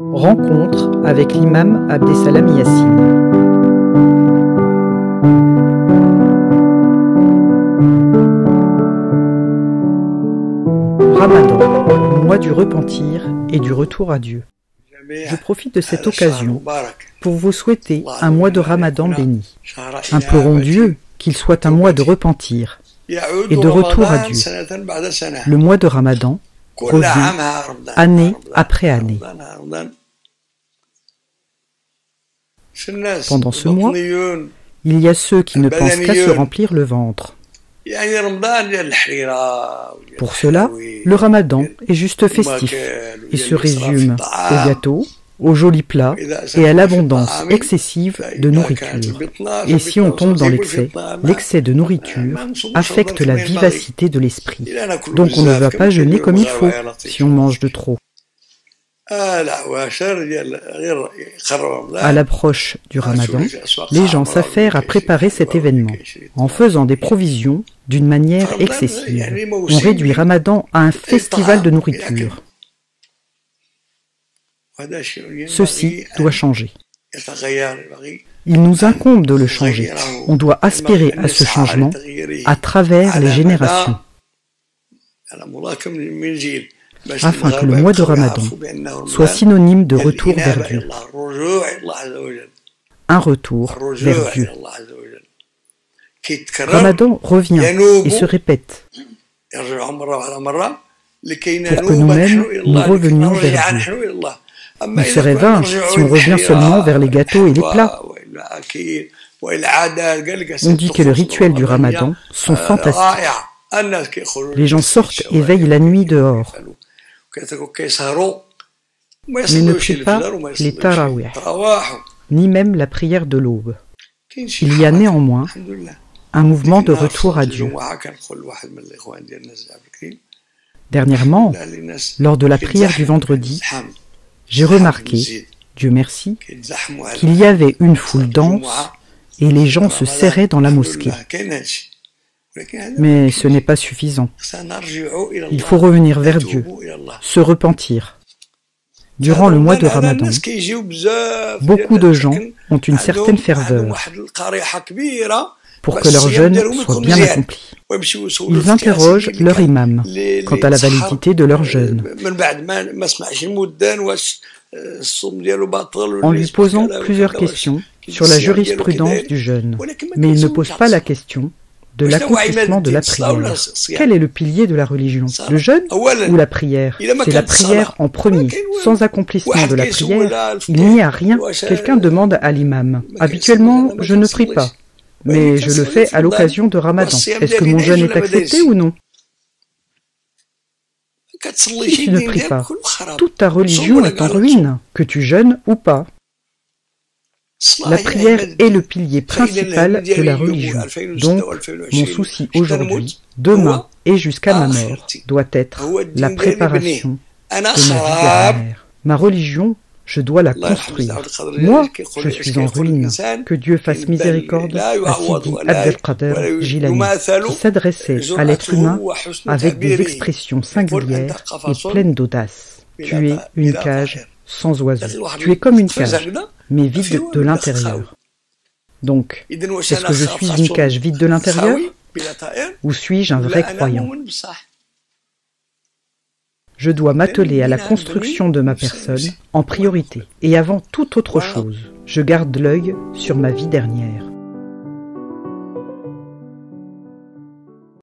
Rencontre avec l'imam Abdessalam Yassine. Ramadan, mois du repentir et du retour à Dieu. Je profite de cette occasion pour vous souhaiter un mois de Ramadan béni. Implorons Dieu qu'il soit un mois de repentir et de retour à Dieu. Le mois de Ramadan revient année après année. Pendant ce mois, il y a ceux qui ne pensent qu'à se remplir le ventre. Pour cela, le Ramadan est juste festif et se résume aux gâteaux, aux jolis plats et à l'abondance excessive de nourriture. Et si on tombe dans l'excès de nourriture affecte la vivacité de l'esprit. Donc on ne va pas jeûner comme il faut si on mange de trop. À l'approche du Ramadan, les gens s'affairent à préparer cet événement en faisant des provisions d'une manière excessive. On réduit Ramadan à un festival de nourriture. Ceci doit changer. Il nous incombe de le changer. On doit aspirer à ce changement à travers les générations, afin que le mois de Ramadan soit synonyme de retour vers Dieu. Un retour vers Dieu. Ramadan revient et se répète pour que nous-mêmes nous revenions vers Dieu. Il serait vain si on revient seulement vers les gâteaux et les plats. On dit que les rituels du Ramadan sont fantastiques. Les gens sortent et veillent la nuit dehors, mais ne prient pas les tarawih, ni même la prière de l'aube. Il y a néanmoins un mouvement de retour à Dieu. Dernièrement, lors de la prière du vendredi, j'ai remarqué, Dieu merci, qu'il y avait une foule dense et les gens se serraient dans la mosquée. Mais ce n'est pas suffisant. Il faut revenir vers Dieu, se repentir. Durant le mois de Ramadan, beaucoup de gens ont une certaine ferveur pour que leur jeûne soit bien accompli. Ils interrogent leur imam quant à la validité de leur jeûne, en lui posant plusieurs questions sur la jurisprudence du jeûne. Mais ils ne posent pas la question de l'accomplissement de la prière. Quel est le pilier de la religion? Le jeûne ou la prière? C'est la prière en premier. Sans accomplissement de la prière, il n'y a rien. Quelqu'un demande à l'imam. Habituellement, je ne prie pas, mais je le fais à l'occasion de Ramadan. Est-ce que mon jeûne est accepté ou non? Si tu ne pries pas, toute ta religion est en ruine, que tu jeûnes ou pas. La prière est le pilier principal de la religion. Donc, mon souci aujourd'hui, demain et jusqu'à ma mort doit être la préparation de ma vie dernière. Ma religion, je dois la construire. Moi, je suis en ruine. Que Dieu fasse miséricorde à Sidi Abdelkader Jilani, qui s'adressait à l'être humain avec des expressions singulières et pleines d'audace. Tu es une cage sans oiseaux. Tu es comme une cage, mais vide de l'intérieur. Donc, est-ce que je suis une cage vide de l'intérieur? Ou suis-je un vrai croyant? Je dois m'atteler à la construction de ma personne en priorité. Et avant toute autre chose, je garde l'œil sur ma vie dernière.